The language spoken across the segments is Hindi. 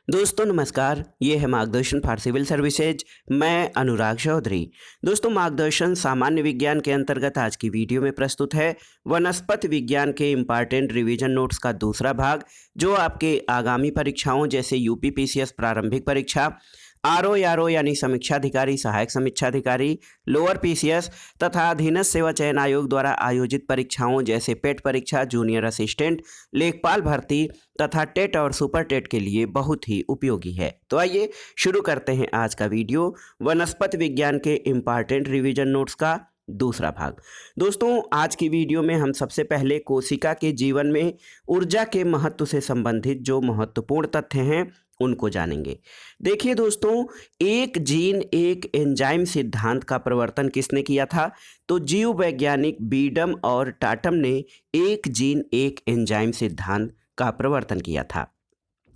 दोस्तों नमस्कार, ये है मार्गदर्शन फॉर सिविल सर्विसेज। मैं अनुराग चौधरी। दोस्तों मार्गदर्शन सामान्य विज्ञान के अंतर्गत आज की वीडियो में प्रस्तुत है वनस्पति विज्ञान के इम्पॉर्टेंट रिवीजन नोट्स का दूसरा भाग, जो आपके आगामी परीक्षाओं जैसे यूपी पीसीएस प्रारंभिक परीक्षा, आरओ यानी समीक्षाधिकारी, सहायक समीक्षाधिकारी, लोअर पीसीएस तथा अधीनस्थ सेवा चयन आयोग द्वारा आयोजित परीक्षाओं जैसे पेट परीक्षा, जूनियर असिस्टेंट, लेखपाल भर्ती तथा टेट और सुपर टेट के लिए बहुत ही उपयोगी है। तो आइए शुरू करते हैं आज का वीडियो, वनस्पति विज्ञान के इम्पॉर्टेंट रिवीजन नोट्स का दूसरा भाग। दोस्तों आज की वीडियो में हम सबसे पहले कोशिका के जीवन में ऊर्जा के महत्व से संबंधित जो महत्वपूर्ण तथ्य हैं उनको जानेंगे। देखिए दोस्तों, एक जीन एक एंजाइम सिद्धांत का प्रवर्तन किसने किया था? तो जीव वैज्ञानिक बीडम और टाटम ने एक जीन एक एंजाइम सिद्धांत का प्रवर्तन किया था।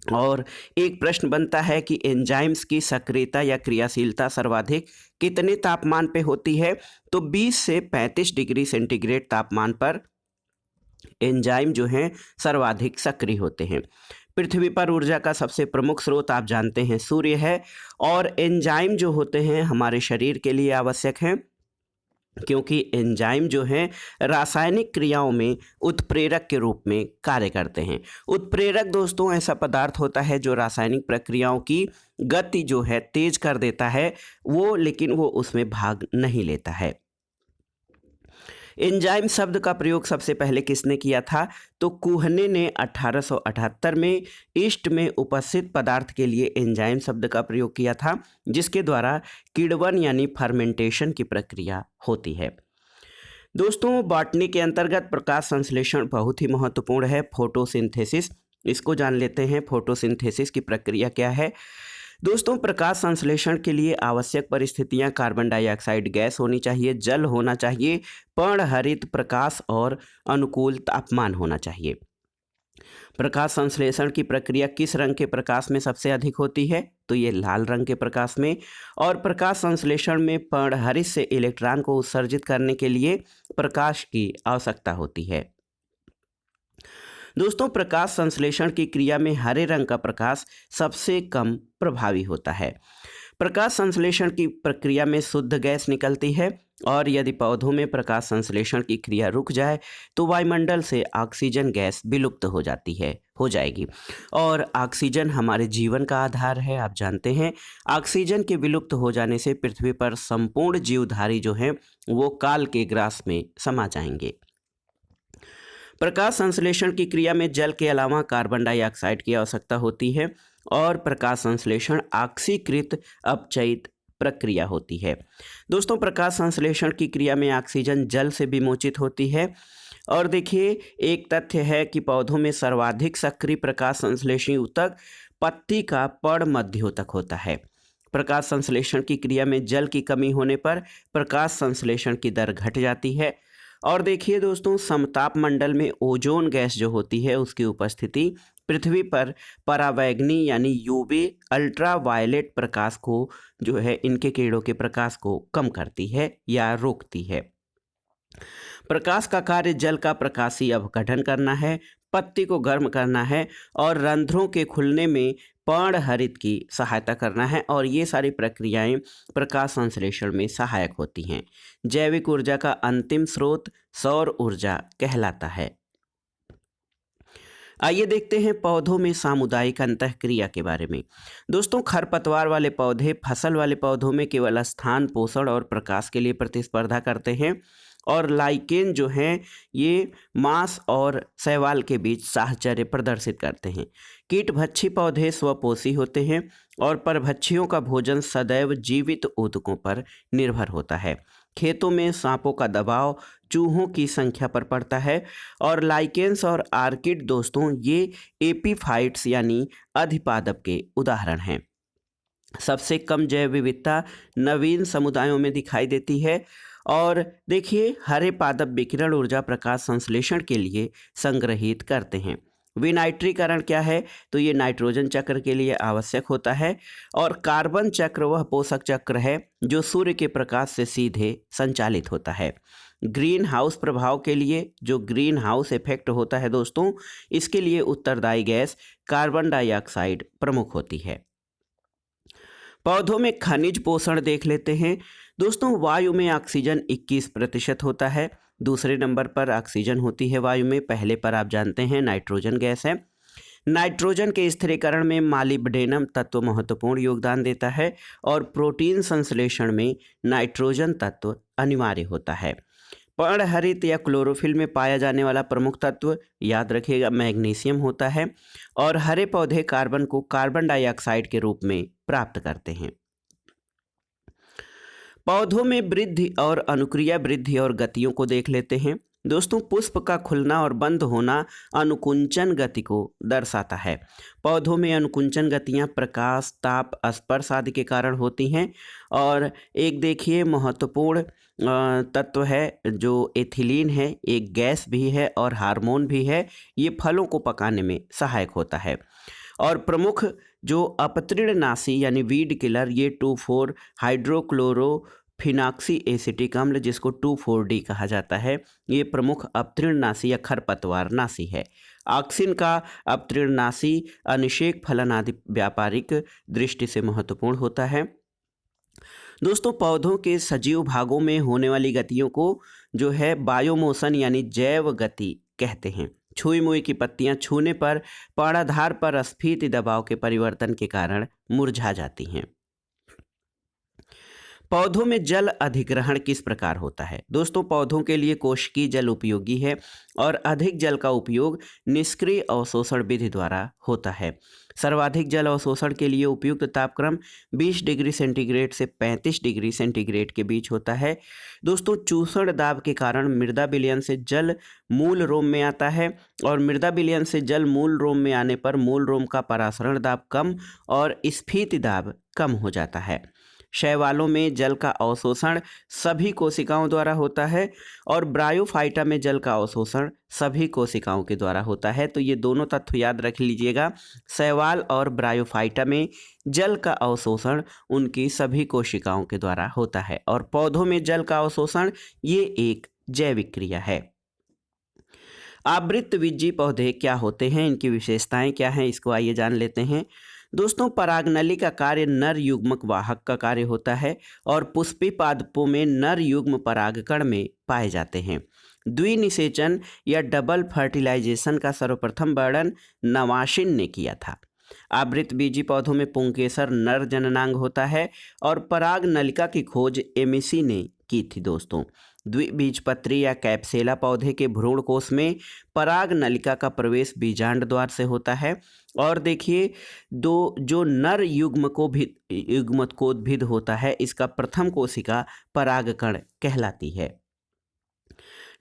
और एक प्रश्न बनता है कि एंजाइम्स की सक्रियता या क्रियाशीलता सर्वाधिक कितने तापमान पे होती है? तो 20 से 35 डिग्री सेंटीग्रेड तापमान पर एंजाइम जो हैं सर्वाधिक सक्रिय होते हैं। पृथ्वी पर ऊर्जा का सबसे प्रमुख स्रोत आप जानते हैं सूर्य है, और एंजाइम जो होते हैं हमारे शरीर के लिए आवश्यक हैं, क्योंकि एंजाइम जो हैं रासायनिक क्रियाओं में उत्प्रेरक के रूप में कार्य करते हैं। उत्प्रेरक दोस्तों ऐसा पदार्थ होता है जो रासायनिक प्रक्रियाओं की गति जो है तेज कर देता है, लेकिन वो उसमें भाग नहीं लेता है। एंजाइम शब्द का प्रयोग सबसे पहले किसने किया था? तो कुहने ने 1878 में ईस्ट में उपस्थित पदार्थ के लिए एंजाइम शब्द का प्रयोग किया था, जिसके द्वारा किण्वन यानी फर्मेंटेशन की प्रक्रिया होती है। दोस्तों बॉटनी के अंतर्गत प्रकाश संश्लेषण बहुत ही महत्वपूर्ण है। फोटोसिंथेसिस, इसको जान लेते हैं। फोटोसिंथेसिस की प्रक्रिया क्या है? दोस्तों प्रकाश संश्लेषण के लिए आवश्यक परिस्थितियां कार्बन डाइऑक्साइड गैस होनी चाहिए, जल होना चाहिए, पर्णहरित प्रकाश और अनुकूल तापमान होना चाहिए। प्रकाश संश्लेषण की प्रक्रिया किस रंग के प्रकाश में सबसे अधिक होती है? तो ये लाल रंग के प्रकाश में। और प्रकाश संश्लेषण में पर्णहरित से इलेक्ट्रॉन को उत्सर्जित करने के लिए प्रकाश की आवश्यकता होती है। दोस्तों प्रकाश संश्लेषण की क्रिया में हरे रंग का प्रकाश सबसे कम प्रभावी होता है। प्रकाश संश्लेषण की प्रक्रिया में शुद्ध गैस निकलती है, और यदि पौधों में प्रकाश संश्लेषण की क्रिया रुक जाए तो वायुमंडल से ऑक्सीजन गैस विलुप्त हो जाएगी। और ऑक्सीजन हमारे जीवन का आधार है, आप जानते हैं। ऑक्सीजन के विलुप्त हो जाने से पृथ्वी पर संपूर्ण जीवधारी जो हैं वो काल के ग्रास में समा जाएंगे। प्रकाश संश्लेषण की क्रिया में जल के अलावा कार्बन डाइऑक्साइड की आवश्यकता होती है, और प्रकाश संश्लेषण ऑक्सीकृत अपचयित प्रक्रिया होती है। दोस्तों प्रकाश संश्लेषण की क्रिया में ऑक्सीजन जल से विमोचित होती है। और देखिए एक तथ्य है कि पौधों में सर्वाधिक सक्रिय प्रकाश संश्लेषी ऊतक पत्ती का पर्ण मध्योतक होता है। प्रकाश संश्लेषण की क्रिया में जल की कमी होने पर प्रकाश संश्लेषण की दर घट जाती है। और देखिए दोस्तों समताप मंडल में ओजोन गैस जो होती है उसकी उपस्थिति पृथ्वी पर परावैंगनी यानी यूवी अल्ट्रावायलेट प्रकाश को जो है इनके किरणों के प्रकाश को कम करती है या रोकती है। प्रकाश का कार्य जल का प्रकाशीय अपघटन करना है, पत्ती को गर्म करना है, और रंध्रों के खुलने में पर्णहरित की सहायता करना है। और ये सारी प्रक्रियाएं प्रकाश संश्लेषण में सहायक होती हैं। जैविक ऊर्जा का अंतिम स्रोत सौर ऊर्जा कहलाता है। आइए देखते हैं पौधों में सामुदायिक अंतःक्रिया के बारे में। दोस्तों खरपतवार वाले पौधे फसल वाले पौधों में केवल स्थान, पोषण और प्रकाश के लिए प्रतिस्पर्धा करते हैं, और लाइकेन जो हैं ये मांस और शैवाल के बीच साहचर्य प्रदर्शित करते हैं। कीटभक्षी पौधे स्वपोषी होते हैं, और परभक्षियों का भोजन सदैव जीवित ऊतकों पर निर्भर होता है। खेतों में सांपों का दबाव चूहों की संख्या पर पड़ता है। और लाइकेन्स और आर्किड दोस्तों ये एपीफाइट्स यानी अधिपादप के उदाहरण हैं। सबसे कम जैव विविधता नवीन समुदायों में दिखाई देती है। और देखिए हरे पादप विकिरण ऊर्जा प्रकाश संश्लेषण के लिए संग्रहित करते हैं। विनाइट्रीकरण क्या है? तो ये नाइट्रोजन चक्र के लिए आवश्यक होता है। और कार्बन चक्र वह पोषक चक्र है जो सूर्य के प्रकाश से सीधे संचालित होता है। ग्रीन हाउस प्रभाव के लिए, जो ग्रीन हाउस इफेक्ट होता है दोस्तों, इसके लिए उत्तरदायी गैस कार्बन डाइऑक्साइड प्रमुख होती है। पौधों में खनिज पोषण देख लेते हैं दोस्तों। वायु में ऑक्सीजन 21% होता है, दूसरे नंबर पर ऑक्सीजन होती है वायु में, पहले पर आप जानते हैं नाइट्रोजन गैस है। नाइट्रोजन के स्थिरीकरण में मालिब्डेनम तत्व महत्वपूर्ण योगदान देता है और प्रोटीन संश्लेषण में नाइट्रोजन तत्व अनिवार्य होता है। पर्णहरित या क्लोरोफिल में पाया जाने वाला प्रमुख तत्व याद रखिएगा मैग्नीशियम होता है और हरे पौधे कार्बन को कार्बन डाइऑक्साइड के रूप में प्राप्त करते हैं। पौधों में वृद्धि और अनुक्रिया वृद्धि और गतियों को देख लेते हैं दोस्तों। पुष्प का खुलना और बंद होना अनुकुंचन गति को दर्शाता है। पौधों में अनुकुंचन गतियां प्रकाश, ताप, स्पर्श आदि के कारण होती हैं। और एक देखिए महत्वपूर्ण तत्व है जो एथिलीन है, एक गैस भी है और हार्मोन भी है। ये फलों को पकाने में सहायक होता है। और प्रमुख जो अपतृणनाशी यानी वीड किलर, ये 2,4 हाइड्रोक्लोरोफिनॉक्सी एसिटिक अम्ल, जिसको 2,4-D कहा जाता है, ये प्रमुख अपतृणनाशी या खरपतवारनाशी है। ऑक्सिन का अपतृणनाशी अनिषेक फलन आदि व्यापारिक दृष्टि से महत्वपूर्ण होता है। दोस्तों पौधों के सजीव भागों में होने वाली गतियों को जो है बायोमोशन यानी जैव गति कहते हैं। छुई मुई की पत्तियां छूने पर पर्णाधार पर स्फीति दबाव के परिवर्तन के कारण मुरझा जाती हैं। पौधों में जल अधिग्रहण किस प्रकार होता है दोस्तों? पौधों के लिए कोशिकीय जल उपयोगी है और अधिक जल का उपयोग निष्क्रिय अवशोषण विधि द्वारा होता है। सर्वाधिक जल अवशोषण के लिए उपयुक्त तापक्रम 20 डिग्री सेंटीग्रेड से 35 डिग्री सेंटीग्रेड के बीच होता है। दोस्तों चूसण दाब के कारण मृदा विलयन से जल मूल रोम में आता है और मृदा विलयन से जल मूल रोम में आने पर मूल रोम का परासरण दाब कम और स्फीति दाब कम हो जाता है। शैवालों में जल का अवशोषण सभी कोशिकाओं द्वारा होता है और ब्रायोफाइटा में जल का अवशोषण सभी कोशिकाओं के द्वारा होता है। तो ये दोनों तथ्य याद रख लीजिएगा। शैवाल और ब्रायोफाइटा में जल का अवशोषण उनकी सभी कोशिकाओं के द्वारा होता है और पौधों में जल का अवशोषण ये एक जैविक क्रिया है। आवृतबीजी पौधे क्या होते हैं, इनकी विशेषताएं क्या हैं, इसको आइए जान लेते हैं। दोस्तों परागनली का कार्य नर युग्मक वाहक का कार्य होता है और पुष्पी पादपों में नर युग्म परागकण में पाए जाते हैं। द्विनिषेचन या डबल फर्टिलाइजेशन का सर्वप्रथम वर्णन नवाशिन ने किया था। आवृतबीजी पौधों में पुंकेसर नर जननांग होता है और पराग नलिका की खोज एमिसी ने की थी। दोस्तों द्विबीजपत्री या कैप्सेला पौधे के भ्रूण कोश में पराग नलिका का प्रवेश बीजांड द्वार से होता है। और देखिए जो नर युग्मकोद्भिद होता है, इसका प्रथम कोशिका परागकण कहलाती है।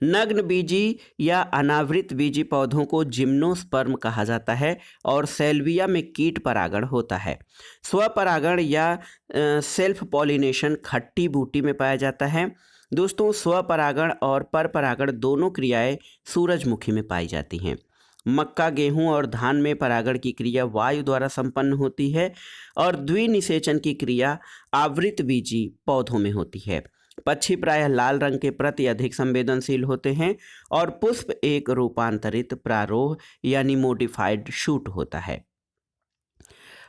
नग्न बीजी या अनावृत बीजी पौधों को जिम्नोस्पर्म कहा जाता है और सेल्विया में कीट परागण होता है। स्वपरागण या सेल्फ पॉलिनेशन खट्टी बूटी में पाया जाता है। दोस्तों स्वपरागण और परपरागण दोनों क्रियाएं सूरजमुखी में पाई जाती हैं। मक्का, गेहूं और धान में परागण की क्रिया वायु द्वारा संपन्न होती है और द्विनिषेचन की क्रिया आवृतबीजी पौधों में होती है। पक्षी प्रायः लाल रंग के प्रति अधिक संवेदनशील होते हैं और पुष्प एक रूपांतरित प्रारोह यानी मोडिफाइड शूट होता है।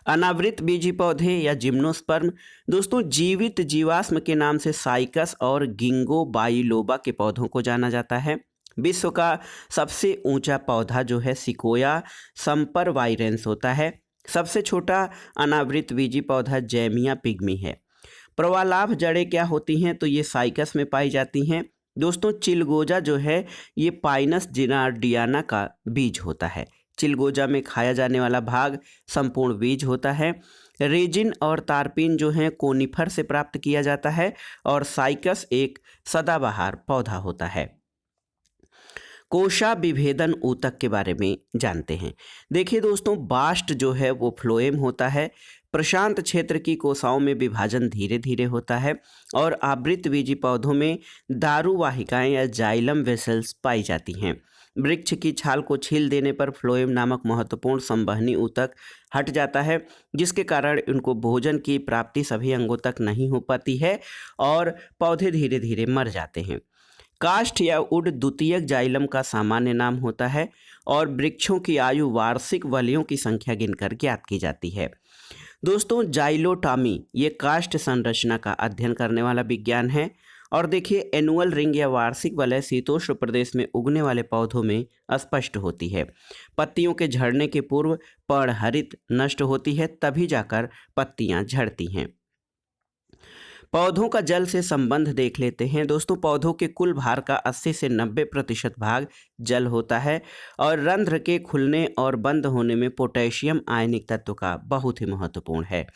अनावृत बीजी पौधे या जिम्नोस्पर्म दोस्तों जीवित जीवाश्म के नाम से साइकस और गिंगो बाइलोबा के पौधों को जाना जाता है। विश्व का सबसे ऊंचा पौधा जो है सिकोया संपरवाइरेंस होता है। सबसे छोटा अनावृत बीजी पौधा जैमिया पिग्मी है। प्रवालाभ जड़ें क्या होती हैं, तो ये साइकस में पाई जाती हैं। दोस्तों चिलगोजा जो है ये पाइनस जिनार्डियाना का बीज होता है। चिलगोजा में खाया जाने वाला भाग संपूर्ण बीज होता है। रेजिन और तारपीन जो है कोनिफर से प्राप्त किया जाता है और साइकस एक सदाबहार पौधा होता है। कोशा विभेदन ऊतक के बारे में जानते हैं। देखिए दोस्तों बास्ट जो है वो फ्लोएम होता है। प्रशांत क्षेत्र की कोशाओं में विभाजन धीरे धीरे होता है और आवृतबीजी पौधों में दारुवाहिकाएं या जाइलम वेसल्स पाई जाती हैं। वृक्ष की छाल को छील देने पर फ्लोएम नामक महत्वपूर्ण संवहनी ऊतक हट जाता है, जिसके कारण इनको भोजन की प्राप्ति सभी अंगों तक नहीं हो पाती है और पौधे धीरे धीरे मर जाते हैं। काष्ठ या वुड द्वितीयक जाइलम का सामान्य नाम होता है और वृक्षों की आयु वार्षिक वलयों की संख्या गिनकर ज्ञात की जाती है। दोस्तों, जाइलोटॉमी ये काष्ठ संरचना का अध्ययन करने वाला विज्ञान है। और देखिए, एनुअल रिंग या वार्षिक वलय शीतोष्ण प्रदेश में उगने वाले पौधों में स्पष्ट होती है। पत्तियों के झड़ने के पूर्व पर्णहरित नष्ट होती है, तभी जाकर पत्तियां झड़ती हैं। पौधों का जल से संबंध देख लेते हैं। दोस्तों, पौधों के कुल भार का 80 से 90% भाग जल होता है और रंध्र के खुलने और बंद होने में पोटेशियम आयनिक तत्व का बहुत ही महत्वपूर्ण है।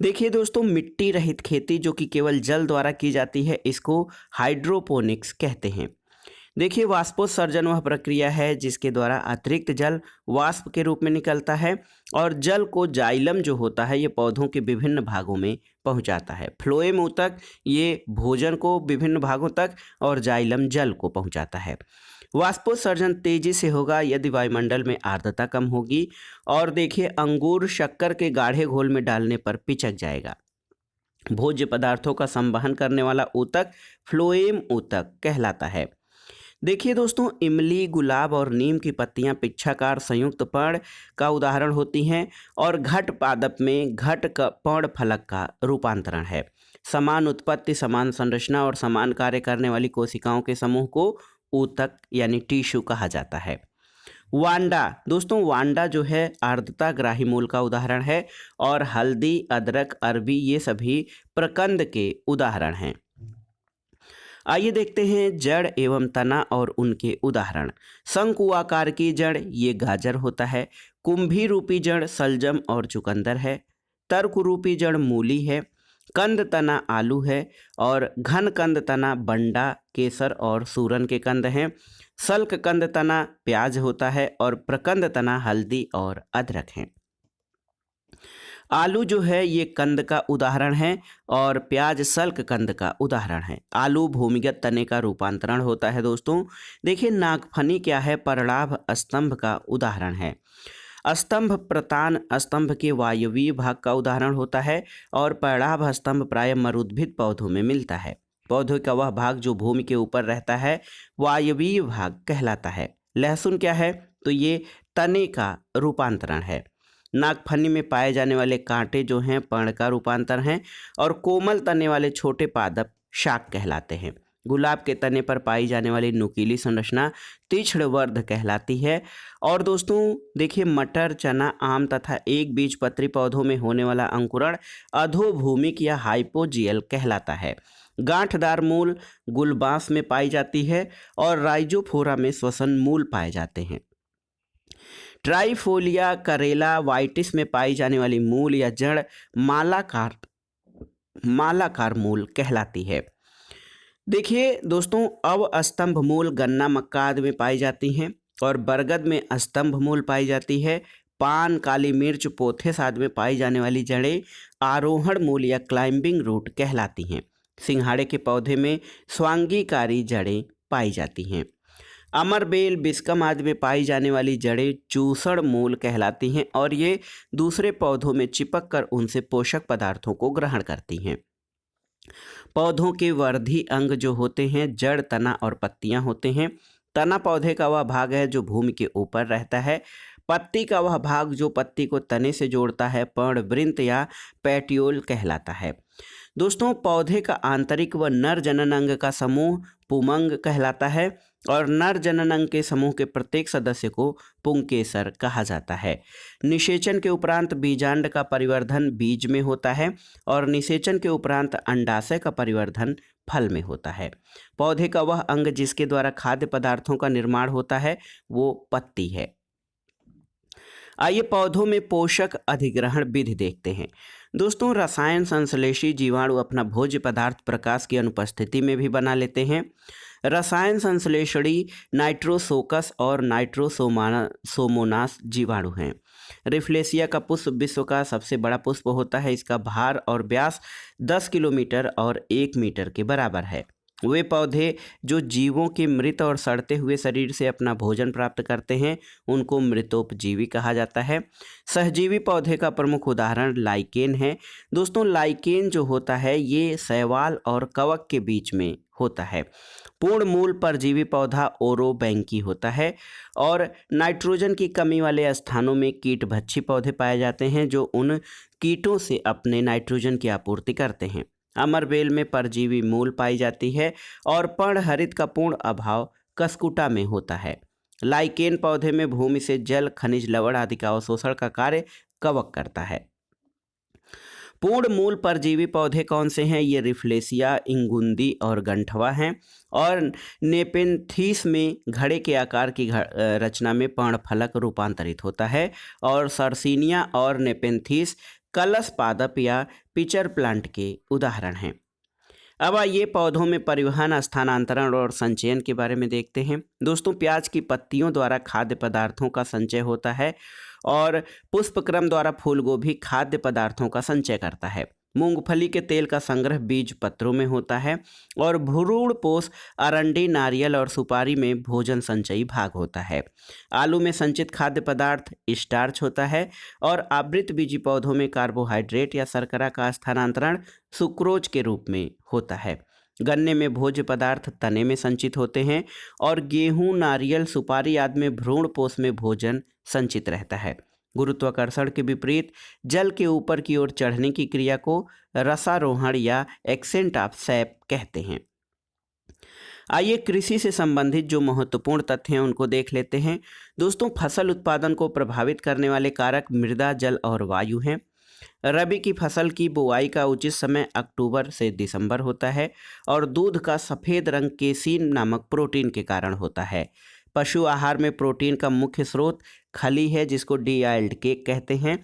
देखिए दोस्तों, मिट्टी रहित खेती जो कि केवल जल द्वारा की जाती है, इसको हाइड्रोपोनिक्स कहते हैं। देखिए, वाष्पोत्सर्जन वह प्रक्रिया है जिसके द्वारा अतिरिक्त जल वाष्प के रूप में निकलता है और जल को जाइलम जो होता है ये पौधों के विभिन्न भागों में पहुंचाता है। फ्लोएम ऊतक ये भोजन को विभिन्न भागों तक और जाइलम जल को पहुंचाता है। वाष्पोत्सर्जन तेजी से होगा यदि वायुमंडल में आर्द्रता कम होगी। और देखिए, अंगूर शक्कर के गाढ़े घोल में डालने पर पिचक जाएगा। भोज्य पदार्थों का संवहन करने वाला ऊतक फ्लोएम ऊतक कहलाता है। देखिए दोस्तों, इमली, गुलाब और नीम की पत्तियां पिच्छाकार संयुक्त पर्ण का उदाहरण होती हैं और घट पादप में घट का पर्ण फलक का रूपांतरण है। समान उत्पत्ति, समान संरचना और समान कार्य करने वाली कोशिकाओं के समूह को ऊतक यानी टिश्यू कहा जाता है। वांडा, दोस्तों वांडा जो है आर्द्रता ग्राही मूल का उदाहरण है और हल्दी, अदरक, अरबी ये सभी प्रकंद के उदाहरण हैं। आइए देखते हैं जड़ एवं तना और उनके उदाहरण। शंकु आकार की जड़ ये गाजर होता है। कुंभी रूपी जड़ सलजम और चुकंदर है। तर्क रूपी जड़ मूली है। कंद तना आलू है और घन कंद तना बंडा, केसर और सूरन के कंद हैं। सल्क कंद तना प्याज होता है और प्रकंद तना हल्दी और अदरक हैं। आलू जो है ये कंद का उदाहरण है और प्याज सल्क कंद का उदाहरण है। आलू भूमिगत तने का रूपांतरण होता है। दोस्तों देखिए, नागफनी क्या है? परलाभ स्तंभ का उदाहरण है। स्तंभ प्रतान स्तंभ के वायवीय भाग का उदाहरण होता है और परलाभ स्तंभ प्राय मरुद्भिद पौधों में मिलता है। पौधे का वह भाग जो भूमि के ऊपर रहता है वायवीय भाग कहलाता है। लहसुन क्या है? तो ये तने का रूपांतरण है। नागफनी में पाए जाने वाले कांटे जो हैं पर्ण का रूपांतर हैं और कोमल तने वाले छोटे पादप शाक कहलाते हैं। गुलाब के तने पर पाई जाने वाली नुकीली संरचना तीक्ष्ण वर्ध कहलाती है। और दोस्तों देखिए, मटर, चना, आम तथा एक बीजपत्री पौधों में होने वाला अंकुरण अधोभूमिक या हाइपोजियल कहलाता है। गांठदार मूल गुलबांस में पाई जाती है और राइजोफोरा में श्वसन मूल पाए जाते हैं। ट्राइफोलिया करेला वाइटिस में पाई जाने वाली मूल या जड़ मालाकार मूल कहलाती है। देखिए दोस्तों, अवस्तंभ मूल गन्ना, मक्का आदि में पाई जाती हैं और बरगद में स्तंभ मूल पाई जाती है। पान, काली मिर्च, पोथेस आदि में पाई जाने वाली जड़ें आरोहण मूल या क्लाइंबिंग रूट कहलाती हैं। सिंघाड़े के पौधे में स्वांगीकारी जड़ें पाई जाती हैं। अमरबेल, बिस्कम आदि में पाई जाने वाली जड़ें चूसड़ मूल कहलाती हैं और ये दूसरे पौधों में चिपक कर उनसे पोषक पदार्थों को ग्रहण करती हैं। पौधों के वर्धी अंग जो होते हैं जड़, तना और पत्तियां होते हैं। तना पौधे का वह भाग है जो भूमि के ऊपर रहता है। पत्ती का वह भाग जो पत्ती को तने से जोड़ता है पर्णवृंत या पैटियोल कहलाता है। दोस्तों, पौधे का आंतरिक व नर जनन अंग का समूह पुमंग कहलाता है और नर जनन अंग के समूह के प्रत्येक सदस्य को पुंकेसर कहा जाता है। निषेचन के उपरांत बीजांड का परिवर्धन बीज में होता है और निषेचन के उपरांत अंडाशय का परिवर्धन फल में होता है। पौधे का वह अंग जिसके द्वारा खाद्य पदार्थों का निर्माण होता है वो पत्ती है। आइए पौधों में पोषक अधिग्रहण विधि देखते हैं। दोस्तों, रसायन संश्लेषी जीवाणु अपना भोज्य पदार्थ प्रकाश की अनुपस्थिति में भी बना लेते हैं। रसायन संश्लेषणी नाइट्रोसोकस और नाइट्रोसोमोनास जीवाणु हैं। रिफ्लेशिया का पुष्प विश्व का सबसे बड़ा पुष्प होता है। इसका भार और व्यास 10 किलोमीटर और 1 मीटर के बराबर है। वे पौधे जो जीवों के मृत और सड़ते हुए शरीर से अपना भोजन प्राप्त करते हैं उनको मृतोपजीवी कहा जाता है। सहजीवी पौधे का प्रमुख उदाहरण लाइकेन है। दोस्तों, लाइकेन जो होता है ये शैवाल और कवक के बीच में होता है। पूर्ण मूल परजीवी पौधा ओरोबैंकी होता है और नाइट्रोजन की कमी वाले स्थानों में कीटभक्षी पौधे पाए जाते हैं जो उन कीटों से अपने नाइट्रोजन की आपूर्ति करते हैं। अमरबेल में परजीवी मूल पाई जाती है और पर्णहरित का पूर्ण अभाव कसकुटा में होता है। लाइकेन पौधे में भूमि से जल, खनिज, लवण आदि का अवशोषण का कार्य कवक करता है। पूर्ण मूल परजीवी पौधे कौन से हैं? ये रिफ्लेसिया, इंगुंदी और गंठवा हैं। और नेपेंथीस में घड़े के आकार की रचना में पर्णफलक रूपांतरित होता है। और सर्सिनिया और नेपेंथीस कलश पादप या पिचर प्लांट के उदाहरण हैं। अब आइए पौधों में परिवहन, स्थानांतरण और संचयन के बारे में देखते हैं। दोस्तों, प्याज की पत्तियों द्वारा खाद्य पदार्थों का संचय होता है और पुष्पक्रम द्वारा फूलगोभी खाद्य पदार्थों का संचय करता है। मूंगफली के तेल का संग्रह बीज पत्रों में होता है और भ्रूणपोष, अरंडी, नारियल और सुपारी में भोजन संचयी भाग होता है। आलू में संचित खाद्य पदार्थ स्टार्च होता है और आवृत बीजी पौधों में कार्बोहाइड्रेट या शर्करा का स्थानांतरण सुक्रोज के रूप में होता है। गन्ने में भोज्य पदार्थ तने में संचित होते हैं और गेहूं, नारियल, सुपारी आदि में भ्रूणपोष में भोजन संचित रहता है। गुरुत्वाकर्षण के विपरीत जल के ऊपर की ओर चढ़ने की क्रिया को रसारोहण या एक्सेंट ऑफ सैप कहते हैं। आइए कृषि से संबंधित जो महत्वपूर्ण तथ्य हैं उनको देख लेते हैं। दोस्तों, फसल उत्पादन को प्रभावित करने वाले कारक मृदा, जल और वायु हैं। रबी की फसल की बुआई का उचित समय अक्टूबर से दिसंबर होता है और दूध का सफ़ेद रंग केसीन नामक प्रोटीन के कारण होता है। पशु आहार में प्रोटीन का मुख्य स्रोत खली है जिसको डीआइल्ड केक कहते हैं।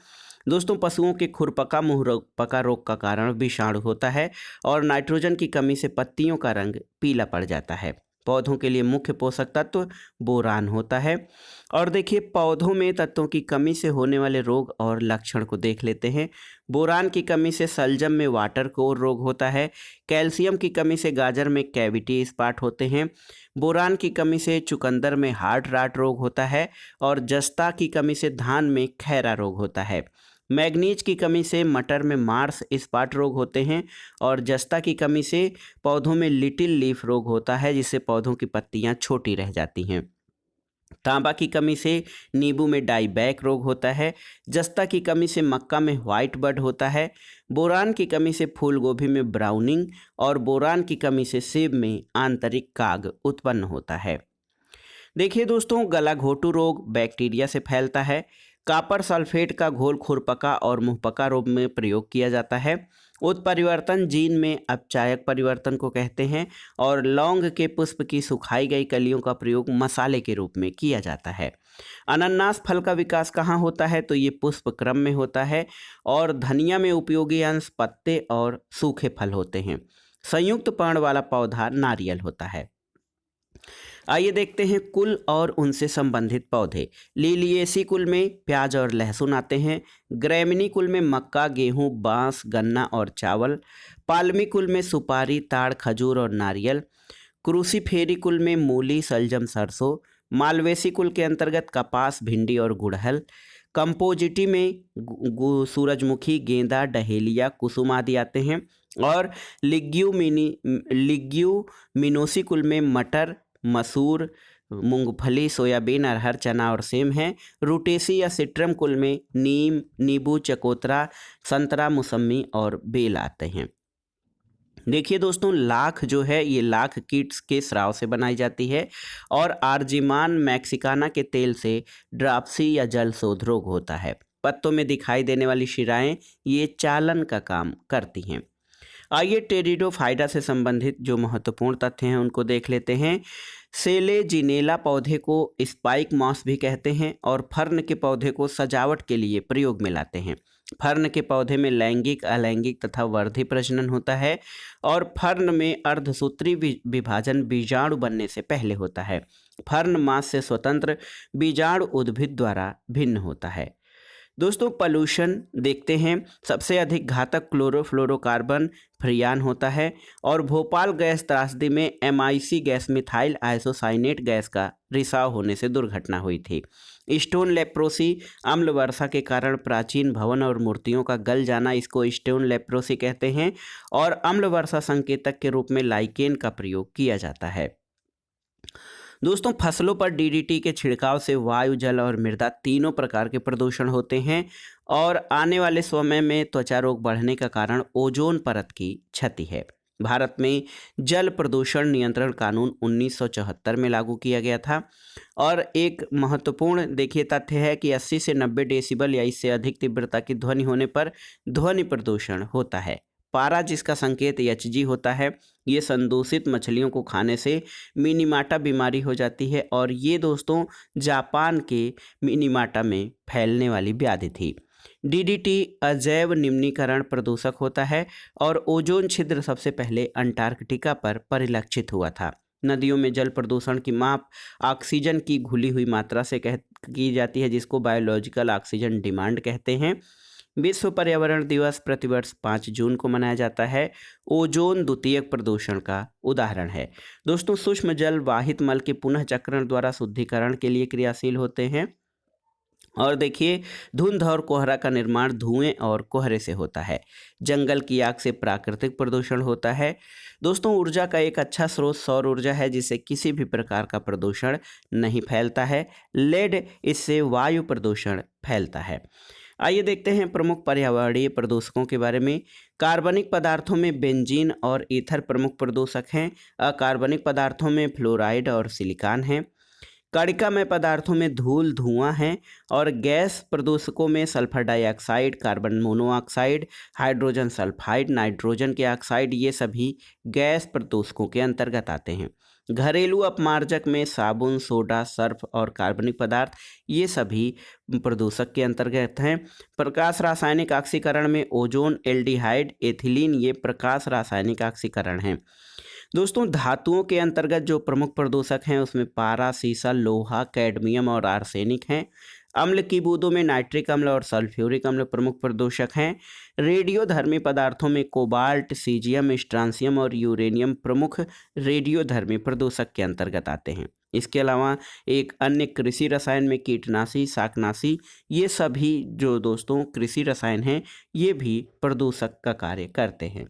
दोस्तों, पशुओं के खुरपका, मुंहपका रोग का कारण विषाणु होता है और नाइट्रोजन की कमी से पत्तियों का रंग पीला पड़ जाता है। पौधों के लिए मुख्य पोषक तत्व बोरान होता है। और देखिए, पौधों में तत्वों की कमी से होने वाले रोग और लक्षण को देख लेते हैं। बोरान की कमी से सलजम में वाटर कोर रोग होता है। कैल्शियम की कमी से गाजर में कैविटी स्पॉट होते हैं। बोरान की कमी से चुकंदर में हार्ड राट रोग होता है और जस्ता की कमी से धान में खैरा रोग होता है। मैग्नीज की कमी से मटर में मार्स स्पॉट रोग होते हैं और जस्ता की कमी से पौधों में लिटिल लीफ रोग होता है जिससे पौधों की पत्तियां छोटी रह जाती हैं। तांबा की कमी से नींबू में डाईबैक रोग होता है। जस्ता की कमी से मक्का में व्हाइट बड होता है। बोरान की कमी से फूलगोभी में ब्राउनिंग और बोरान की कमी से सेब में आंतरिक काग उत्पन्न होता है। देखिए दोस्तों, गलाघोटू रोग बैक्टीरिया से फैलता है। कॉपर सल्फेट का घोल खुरपका और मुंहपका रोग में प्रयोग किया जाता है। उत्परिवर्तन जीन में अपचायक परिवर्तन को कहते हैं और लौंग के पुष्प की सुखाई गई कलियों का प्रयोग मसाले के रूप में किया जाता है। अनन्नास फल का विकास कहाँ होता है? तो ये पुष्प क्रम में होता है। और धनिया में उपयोगी अंश पत्ते और सूखे फल होते हैं। संयुक्त पर्ण वाला पौधा नारियल होता है। आइए देखते हैं कुल और उनसे संबंधित पौधे। लिलिएसी कुल में प्याज और लहसुन आते हैं। ग्रैमिनी कुल में मक्का, गेहूं, बांस, गन्ना और चावल। पाल्मी कुल में सुपारी, ताड़, खजूर और नारियल। क्रूसीफेरी कुल में मूली, सलजम, सरसों। मालवेसी कुल के अंतर्गत कपास, भिंडी और गुड़हल। कंपोजिटी में सूरजमुखी, गेंदा, डहेलिया, कुसुम आदि आते हैं। और लिग्यूमिनोसी कुल में मटर, मसूर, मूंगफली, सोयाबीन, अरहर, चना और सेम हैं। रूटेसी या सिट्रम कुल में नीम, नींबू, चकोतरा, संतरा, मौसमी और बेल आते हैं। देखिए दोस्तों, लाख जो है ये लाख कीट्स के स्राव से बनाई जाती है और आर्जिमान मैक्सिकाना के तेल से ड्राप्सी या जल शोध रोग होता है। पत्तों में दिखाई देने वाली शिराएं ये चालन का काम करती हैं। आइए टेरिडोफाइडा से संबंधित जो महत्वपूर्ण तथ्य हैं उनको देख लेते हैं। सेलेजिनेला पौधे को स्पाइक मॉस भी कहते हैं और फर्न के पौधे को सजावट के लिए प्रयोग में लाते हैं। फर्न के पौधे में लैंगिक, अलैंगिक तथा वर्धी प्रजनन होता है और फर्न में अर्धसूत्री विभाजन बीजाणु बनने से पहले होता है। फर्न मास से स्वतंत्र, बीजाणु उद्भिद द्वारा भिन्न होता है। दोस्तों, पॉल्यूशन देखते हैं। सबसे अधिक घातक क्लोरोफ्लोरोकार्बन फ्रियान होता है और भोपाल गैस त्रासदी में MIC gas methyl isocyanate gas का रिसाव होने से दुर्घटना हुई थी। स्टोन लेप्रोसी अम्ल वर्षा के कारण प्राचीन भवन और मूर्तियों का गल जाना, इसको स्टोन लेप्रोसी कहते हैं और अम्ल वर्षा संकेतक के रूप में लाइकेन का प्रयोग किया जाता है। दोस्तों फसलों पर डीडीटी के छिड़काव से वायु, जल और मृदा तीनों प्रकार के प्रदूषण होते हैं और आने वाले समय में त्वचा रोग बढ़ने का कारण ओजोन परत की क्षति है। भारत में जल प्रदूषण नियंत्रण कानून 1974 में लागू किया गया था और एक महत्वपूर्ण देखिए तथ्य है कि 80 से 90 डेसिबल या इससे अधिक तीव्रता की ध्वनि होने पर ध्वनि प्रदूषण होता है। पारा, जिसका संकेत एचजी होता है, ये संदूषित मछलियों को खाने से मिनीमाटा बीमारी हो जाती है और ये दोस्तों जापान के मिनीमाटा में फैलने वाली व्याधि थी। डीडीटी अजैव निम्नीकरण प्रदूषक होता है और ओजोन छिद्र सबसे पहले अंटार्कटिका पर परिलक्षित हुआ था। नदियों में जल प्रदूषण की माप ऑक्सीजन की घुली हुई मात्रा से की जाती है, जिसको बायोलॉजिकल ऑक्सीजन डिमांड कहते हैं। विश्व पर्यावरण दिवस प्रतिवर्ष 5 जून को मनाया जाता है। ओजोन द्वितीयक प्रदूषण का उदाहरण है। दोस्तों सूक्ष्म जल वाहित मल के पुनः चक्रण द्वारा शुद्धिकरण के लिए क्रियाशील होते हैं। और देखिए धुंध और कोहरा का निर्माण धुएं और कोहरे से होता है। जंगल की आग से प्राकृतिक प्रदूषण होता है। दोस्तों ऊर्जा का एक अच्छा स्रोत सौर ऊर्जा है, जिससे किसी भी प्रकार का प्रदूषण नहीं फैलता है। लेड, इससे वायु प्रदूषण फैलता है। आइए देखते हैं प्रमुख पर्यावरणीय प्रदूषकों के बारे में। कार्बनिक पदार्थों में बेंजीन और ईथर प्रमुख प्रदूषक हैं। अकार्बनिक पदार्थों में फ्लोराइड और सिलिकॉन हैं। कणिकामय पदार्थों में धूल, धुआं है और गैस प्रदूषकों में sulphur dioxide, carbon monoxide, hydrogen sulphide, nitrogen के ऑक्साइड, ये सभी गैस प्रदूषकों के अंतर्गत आते हैं। घरेलू अपमार्जक में साबुन, सोडा, सर्फ और कार्बनिक पदार्थ, ये सभी प्रदूषक के अंतर्गत हैं। प्रकाश रासायनिक ऑक्सीकरण में ओजोन, एल्डिहाइड, एथिलीन, ये प्रकाश रासायनिक ऑक्सीकरण हैं। दोस्तों धातुओं के अंतर्गत जो प्रमुख प्रदूषक हैं उसमें पारा, सीसा, लोहा, कैडमियम और आर्सेनिक हैं। अम्ल की बूंदों में नाइट्रिक अम्ल और सल्फ्यूरिक अम्ल प्रमुख प्रदूषक हैं। रेडियोधर्मी पदार्थों में कोबाल्ट, सीजियम, स्ट्रांसियम और यूरेनियम प्रमुख रेडियोधर्मी प्रदूषक के अंतर्गत आते हैं। इसके अलावा एक अन्य कृषि रसायन में कीटनाशी, शाकनाशी, ये सभी जो दोस्तों कृषि रसायन हैं ये भी प्रदूषक का कार्य करते हैं।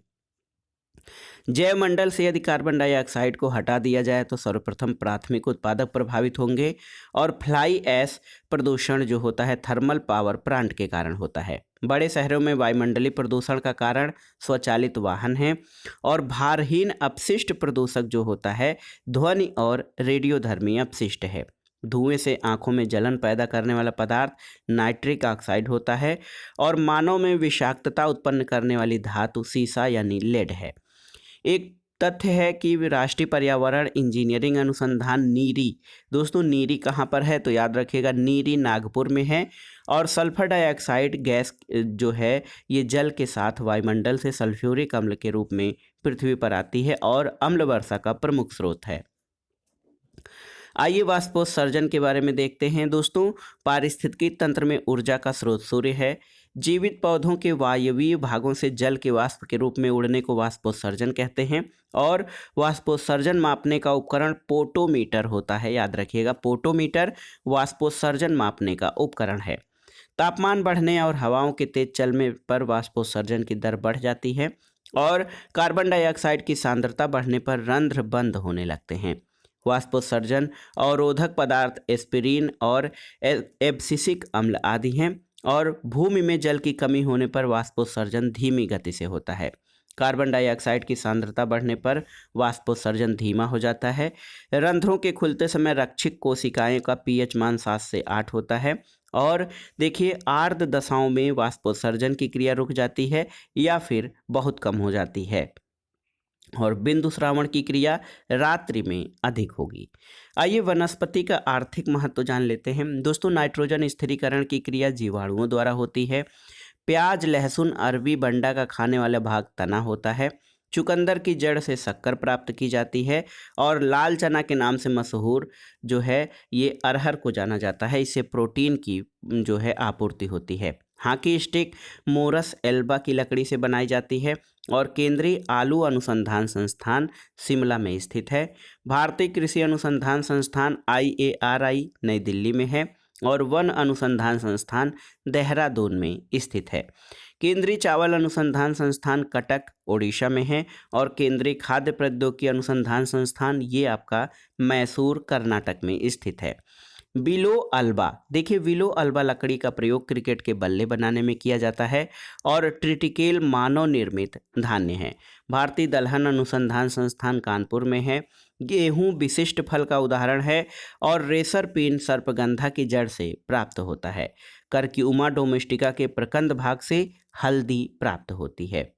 जैवमंडल से यदि कार्बन डाइऑक्साइड को हटा दिया जाए तो सर्वप्रथम प्राथमिक उत्पादक प्रभावित होंगे और फ्लाई ऐश प्रदूषण जो होता है थर्मल पावर प्लांट के कारण होता है। बड़े शहरों में वायुमंडलीय प्रदूषण का कारण स्वचालित वाहन है और भारहीन अपशिष्ट प्रदूषक जो होता है ध्वनि और रेडियोधर्मी अपशिष्ट है। धुएं से आंखों में जलन पैदा करने वाला पदार्थ नाइट्रिक ऑक्साइड होता है और मानव में विषाक्तता उत्पन्न करने वाली धातु सीसा यानी लेड है। एक तथ्य है कि राष्ट्रीय पर्यावरण इंजीनियरिंग अनुसंधान नीरी, दोस्तों नीरी कहाँ पर है तो याद रखिएगा नीरी नागपुर में है और सल्फर डाइऑक्साइड गैस जो है ये जल के साथ वायुमंडल से सल्फ्यूरिक अम्ल के रूप में पृथ्वी पर आती है और अम्ल वर्षा का प्रमुख स्रोत है। आइए वाष्पोत्सर्जन के बारे में देखते हैं। दोस्तों पारिस्थितिकी तंत्र में ऊर्जा का स्रोत सूर्य है। जीवित पौधों के वायवीय भागों से जल के वाष्प के रूप में उड़ने को वाष्पोत्सर्जन कहते हैं और वाष्पोत्सर्जन मापने का उपकरण पोटोमीटर होता है। याद रखिएगा पोटोमीटर वाष्पोत्सर्जन मापने का उपकरण है। तापमान बढ़ने और हवाओं के तेज चलने पर वाष्पोत्सर्जन की दर बढ़ जाती है और कार्बन डाइऑक्साइड की सांद्रता बढ़ने पर रंध्र बंद होने लगते हैं। वाष्पोत्सर्जन अवरोधक पदार्थ एस्पिरिन और एब्सिसिक अम्ल आदि हैं और भूमि में जल की कमी होने पर वाष्पोत्सर्जन धीमी गति से होता है। कार्बन डाइऑक्साइड की सांद्रता बढ़ने पर वाष्पोत्सर्जन धीमा हो जाता है। रंध्रों के खुलते समय रक्षित कोशिकाएं का पीएच मान 7 से 8 होता है और देखिए आर्द्र दशाओं में वाष्पोत्सर्जन की क्रिया रुक जाती है या फिर बहुत कम हो जाती है और बिंदु श्रावण की क्रिया रात्रि में अधिक होगी। आइए वनस्पति का आर्थिक महत्व जान लेते हैं। दोस्तों नाइट्रोजन स्थिरीकरण की क्रिया जीवाणुओं द्वारा होती है। प्याज, लहसुन, अरबी, बंडा का खाने वाला भाग तना होता है। चुकंदर की जड़ से शक्कर प्राप्त की जाती है और लाल चना के नाम से मशहूर जो है ये अरहर को जाना जाता है। इससे प्रोटीन की जो है आपूर्ति होती है। हॉकी स्टिक मोरस एल्बा की लकड़ी से बनाई जाती है और केंद्रीय आलू अनुसंधान संस्थान शिमला में स्थित है। भारतीय कृषि अनुसंधान संस्थान IARI नई दिल्ली में है और वन अनुसंधान संस्थान देहरादून में स्थित है। केंद्रीय चावल अनुसंधान संस्थान कटक ओडिशा में है और केंद्रीय खाद्य प्रौद्योगिकी अनुसंधान संस्थान ये आपका मैसूर कर्नाटक में स्थित है। विलो अल्बा, देखिए विलो अल्बा लकड़ी का प्रयोग क्रिकेट के बल्ले बनाने में किया जाता है और ट्रिटिकेल मानव निर्मित धान्य है। भारतीय दलहन अनुसंधान संस्थान कानपुर में है। गेहूं विशिष्ट फल का उदाहरण है और रेसर पीन सर्पगंधा की जड़ से प्राप्त होता है। करक्यूमा डोमेस्टिका के प्रकंद भाग से हल्दी प्राप्त होती है।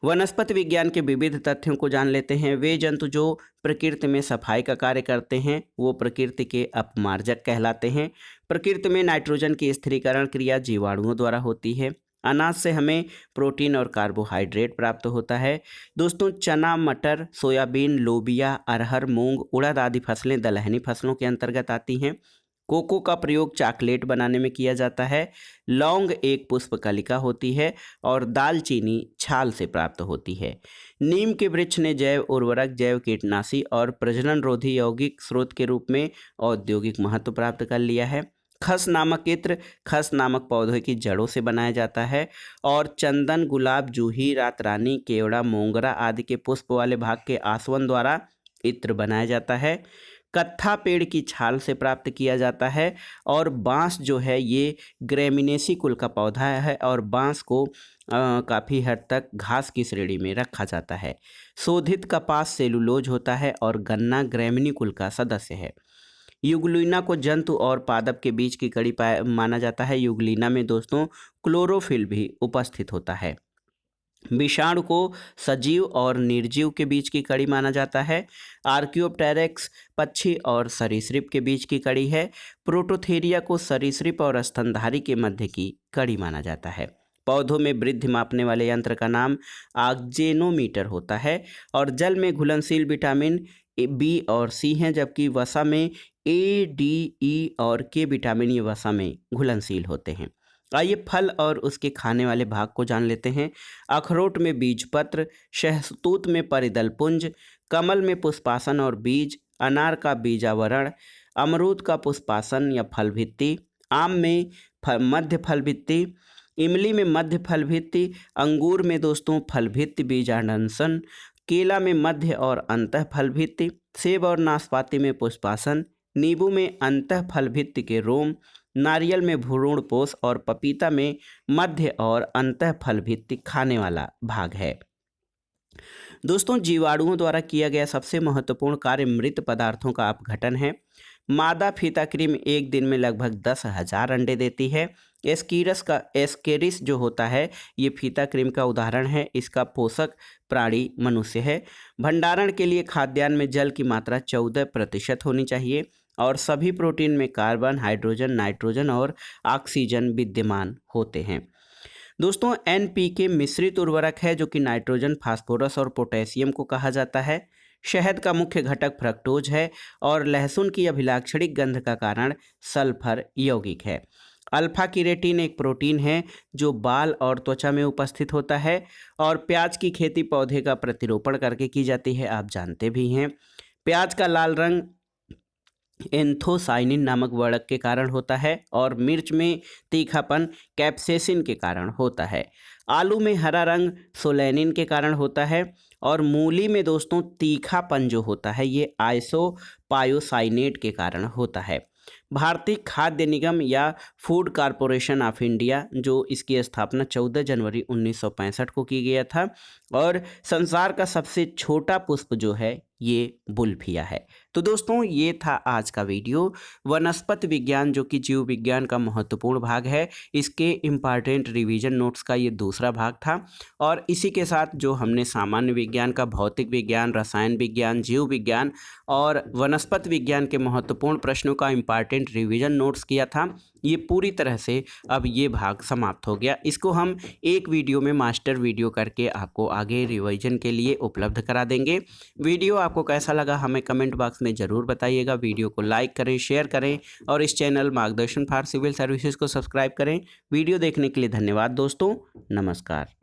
वनस्पति विज्ञान के विविध तथ्यों को जान लेते हैं। वे जंतु जो प्रकृति में सफाई का कार्य करते हैं वो प्रकृति के अपमार्जक कहलाते हैं। प्रकृति में नाइट्रोजन की स्थिरीकरण क्रिया जीवाणुओं द्वारा होती है। अनाज से हमें प्रोटीन और कार्बोहाइड्रेट प्राप्त होता है। दोस्तों चना, मटर, सोयाबीन, लोबिया, अरहर, मूंग, उड़द आदि फसलें दलहनी फसलों के अंतर्गत आती हैं। कोको का प्रयोग चॉकलेट बनाने में किया जाता है। लौंग एक पुष्पकलिका होती है और दालचीनी छाल से प्राप्त होती है। नीम के वृक्ष ने जैव उर्वरक, जैव कीटनाशी और प्रजनन रोधी यौगिक स्रोत के रूप में औद्योगिक महत्व प्राप्त कर लिया है। खस नामक इत्र खस नामक पौधे की जड़ों से बनाया जाता है और चंदन, गुलाब, जूही, रातरानी, केवड़ा, मोंगरा आदि के पुष्प वाले भाग के आसवन द्वारा इत्र बनाया जाता है। कत्था पेड़ की छाल से प्राप्त किया जाता है और बांस जो है ये ग्रेमिनेसी कुल का पौधा है और बांस को काफ़ी हद तक घास की श्रेणी में रखा जाता है। शोधित कपास सेलुलोज होता है और गन्ना ग्रेमिनी कुल का सदस्य है। युगलिना को जंतु और पादप के बीच की कड़ी माना जाता है। युगलिना में दोस्तों क्लोरोफिल भी उपस्थित होता है। विषाणु को सजीव और निर्जीव के बीच की कड़ी माना जाता है। आर्कियोप्टेरिक्स पक्षी और सरीसृप के बीच की कड़ी है। प्रोटोथेरिया को सरीसृप और स्तनधारी के मध्य की कड़ी माना जाता है। पौधों में वृद्धि मापने वाले यंत्र का नाम आक्जेनोमीटर होता है और जल में घुलनशील विटामिन बी और सी हैं, जबकि वसा में ए, डी, ई और के विटामिन ये वसा में घुलनशील होते हैं। आइए फल और उसके खाने वाले भाग को जान लेते हैं। अखरोट में बीजपत्र, शहतूत में परिदल पुंज, कमल में पुष्पासन और बीज, अनार का बीजावरण, अमरूद का पुष्पासन या फल भित्ति, आम में मध्य फल भित्ति, इमली में मध्य फल भित्ति, अंगूर में दोस्तों फल भित्ति बीजांडसन, केला में मध्य और अंतः फल भित्ति, सेब और नाशपाती में पुष्पासन, नींबू में अंतः फल भित्ति के रोम, नारियल में भ्रूण पोष और पपीता में मध्य और अंतः फल भित्ति खाने वाला भाग है। दोस्तों जीवाणुओं द्वारा किया गया सबसे महत्वपूर्ण कार्य मृत पदार्थों का अपघटन है। मादा फीताक्रीम एक दिन में लगभग 10,000 अंडे देती है। एस्केरिस जो होता है ये फीताक्रीम का उदाहरण है। इसका पोषक प्राणी मनुष्य है। भंडारण के लिए खाद्यान्न में जल की मात्रा 14% होनी चाहिए और सभी प्रोटीन में कार्बन, हाइड्रोजन, नाइट्रोजन और ऑक्सीजन विद्यमान होते हैं। दोस्तों एनपीके मिश्रित उर्वरक है जो कि नाइट्रोजन, फास्फोरस और पोटेशियम को कहा जाता है। शहद का मुख्य घटक फ्रक्टोज है और लहसुन की अभिलाक्षणिक गंध का कारण सल्फर यौगिक है। अल्फा किरेटिन एक प्रोटीन है जो बाल और त्वचा में उपस्थित होता है और प्याज की खेती पौधे का प्रतिरोपण करके की जाती है, आप जानते भी हैं। प्याज का लाल रंग एंथोसाइनिन नामक वर्णक के कारण होता है और मिर्च में तीखापन कैप्सेसिन के कारण होता है। आलू में हरा रंग सोलेनिन के कारण होता है और मूली में दोस्तों तीखापन जो होता है ये आइसोपायोसाइनेट के कारण होता है। भारतीय खाद्य निगम या फूड कॉरपोरेशन ऑफ इंडिया जो इसकी स्थापना 14 जनवरी 1965 को की गया था और संसार का सबसे छोटा पुष्प जो है ये बुल्फिया है। तो दोस्तों ये था आज का वीडियो। वनस्पति विज्ञान जो कि जीव विज्ञान का महत्वपूर्ण भाग है, इसके इम्पॉर्टेंट रिवीजन नोट्स का ये दूसरा भाग था और इसी के साथ जो हमने सामान्य विज्ञान का भौतिक विज्ञान, रसायन विज्ञान, जीव विज्ञान और वनस्पति विज्ञान के महत्वपूर्ण प्रश्नों का इम्पॉर्टेंट रिवीजन नोट्स किया था, ये पूरी तरह से अब ये भाग समाप्त हो गया। इसको हम एक वीडियो में मास्टर वीडियो करके आपको आगे रिवीजन के लिए उपलब्ध करा देंगे। वीडियो आपको कैसा लगा हमें कमेंट बॉक्स में ज़रूर बताइएगा। वीडियो को लाइक करें, शेयर करें और इस चैनल मार्गदर्शन फॉर सिविल सर्विसेज को सब्सक्राइब करें। वीडियो देखने के लिए धन्यवाद दोस्तों, नमस्कार।